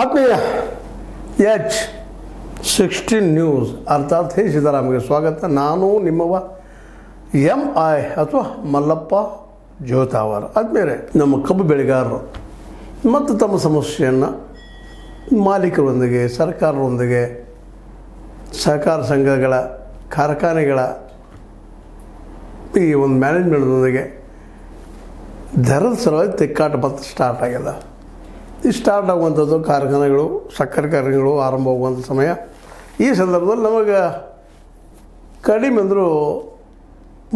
ಆತ್ಮೀಯ H16 news ಅರ್ಥಾತ್ ಹೇ ಸಿದ್ದರಾಮಗೆ ಸ್ವಾಗತ. ನಾನು ನಿಮ್ಮವ MI ಅಥವಾ ಮಲ್ಲಪ್ಪ ಜೋತಾವರ್. ಆದ್ಮೇಲೆ ನಮ್ಮ ಕಬ್ಬು ಬೆಳೆಗಾರರು ಮತ್ತು ತಮ್ಮ ಸಮಸ್ಯೆಯನ್ನು ಮಾಲೀಕರೊಂದಿಗೆ, ಸರ್ಕಾರದೊಂದಿಗೆ, ಸಹಕಾರ ಸಂಘಗಳ, ಕಾರ್ಖಾನೆಗಳ ಈ ಒಂದು ಮ್ಯಾನೇಜ್ಮೆಂಟ್ದೊಂದಿಗೆ ದರದ ಸಲುವಾಗಿ ತಿಕ್ಕಾಟ ಮತ್ತು ಸ್ಟಾರ್ಟ್ ಆಗ್ಯದ. ಈ ಸ್ಟಾರ್ಟ್ ಆಗುವಂಥದ್ದು ಕಾರ್ಖಾನೆಗಳು, ಸಕ್ಕರೆ ಕಾರ್ಖಾನೆಗಳು ಆರಂಭವಾಗುವಂಥ ಸಮಯ. ಈ ಸಂದರ್ಭದಲ್ಲಿ ನಮಗೆ ಕಡಿಮೆ ಅಂದರೂ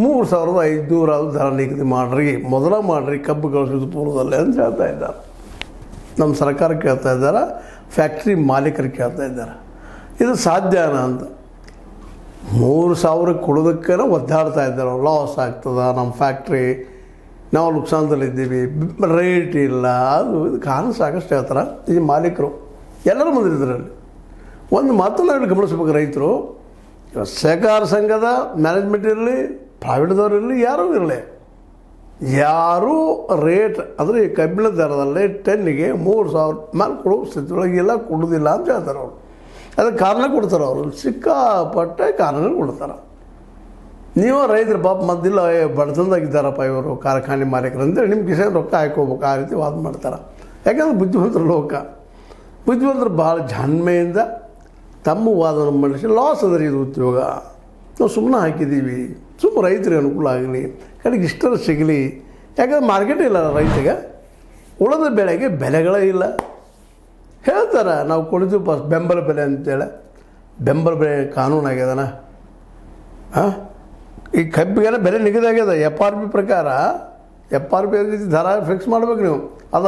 3,500 ದರ ನಿಗದಿ ಮಾಡ್ರಿ, ಕಬ್ಬು ಕಳಿಸೋದು ಪೂರ್ವದಲ್ಲೇ ಅಂತ ಹೇಳ್ತಾ ಇದ್ದಾರೆ. ನಮ್ಮ ಸರ್ಕಾರ ಕೇಳ್ತಾ ಇದ್ದಾರೆ, ಫ್ಯಾಕ್ಟ್ರಿ ಮಾಲೀಕರು ಕೇಳ್ತಾ ಇದ್ದಾರೆ. ಇದು ಸಾಧ್ಯನಾ ಅಂತ. 3,000 ಕೊಡೋದಕ್ಕೆ ಒದ್ದಾಡ್ತಾ ಇದ್ದಾರೆ. ಲಾಸ್ ಆಗ್ತದೆ ನಮ್ಮ ಫ್ಯಾಕ್ಟ್ರಿ, ನಾವು ನುಕ್ಸಾನದಲ್ಲಿದ್ದೀವಿ, ರೇಟ್ ಇಲ್ಲ, ಅದು ಇದು ಕಾರಣ ಸಾಕಷ್ಟು ಹೇಳ್ತಾರೆ ಈ ಮಾಲೀಕರು. ಎಲ್ಲರೂ ಮುಂದೆ ಇದರಲ್ಲಿ ಒಂದು ಮಾತನ್ನು ಗಮನಿಸ್ಬೇಕು. ರೈತರು ಸಹಕಾರ ಸಂಘದ ಮ್ಯಾನೇಜ್ಮೆಂಟ್ ಇರಲಿ, ಪ್ರೈವೇಟ್ದವ್ರು ಇರಲಿ, ಯಾರೂ ಇರಲಿ, ಯಾರೂ ರೇಟ್ ಅಂದರೆ ಕಬ್ಬಿಣ ದರದಲ್ಲಿ ಟನ್ನಿಗೆ 3,000 ಮೇಲೆ ಕೊಡೋ ಸ್ಥಿತಿಯೊಳಗೆಲ್ಲ ಕೊಡೋದಿಲ್ಲ ಅಂತ ಹೇಳ್ತಾರೆ ಅವರು. ಅದಕ್ಕೆ ಕಾರಣ ಕೊಡ್ತಾರೆ ಅವರು, ಸಿಕ್ಕಾಪಟ್ಟೆ ಕಾರಣ ಕೊಡ್ತಾರೆ. ನೀವು ರೈತರು ಪಾಪ ಮದ್ದಿಲ್ಲ ಬಡತನದಾಗಿದ್ದಾರಪ್ಪ ಇವರು ಕಾರ್ಖಾನೆ ಮಾಲೀಕರು ಅಂತೇಳಿ ನಿಮ್ಮ ಕಿಸೆ ರೊಕ್ಕ ಹಾಕೋಬೇಕು, ಆ ರೀತಿ ವಾದ ಮಾಡ್ತಾರೆ. ಯಾಕಂದ್ರೆ ಬುದ್ಧಿವಂತರ ಲೋಕ, ಬುದ್ಧಿವಂತರು ಭಾಳ ಜಾಣ್ಮೆಯಿಂದ ತಮ್ಮ ವಾದವನ್ನು ಮಾಡಿಸಿ ಲಾಸ್ ಅದರಿ ಇದು ಉದ್ಯೋಗ, ನಾವು ಸುಮ್ಮನೆ ಹಾಕಿದ್ದೀವಿ, ಸುಮ್ಮನೆ ರೈತರಿಗೆ ಅನುಕೂಲ ಆಗಲಿ, ಕಡೆಗೆ ಇಷ್ಟರ ಸಿಗಲಿ. ಯಾಕಂದ್ರೆ ಮಾರ್ಕೆಟ್ ಇಲ್ಲ ರೈತಗೆ, ಉಳಿದ ಬೆಳೆಗೆ ಬೆಲೆಗಳೇ ಇಲ್ಲ. ಹೇಳ್ತಾರೆ ನಾವು ಕೊಡ್ತೀವಿ ಫಸ್ಟ್ ಬೆಂಬಲ ಬೆಲೆ ಅಂತೇಳಿ. ಬೆಂಬಲ ಬೆಲೆ ಕಾನೂನು ಆಗ್ಯದನ. ಈ ಕಬ್ಬಿಗೆಲ್ಲ ಬೆಲೆ ನಿಗದಿ ಆಗ್ಯದ. FRP ಪ್ರಕಾರ FRP ರೀತಿ ದರ ಫಿಕ್ಸ್ ಮಾಡ್ಬೇಕು ನೀವು. ಅದು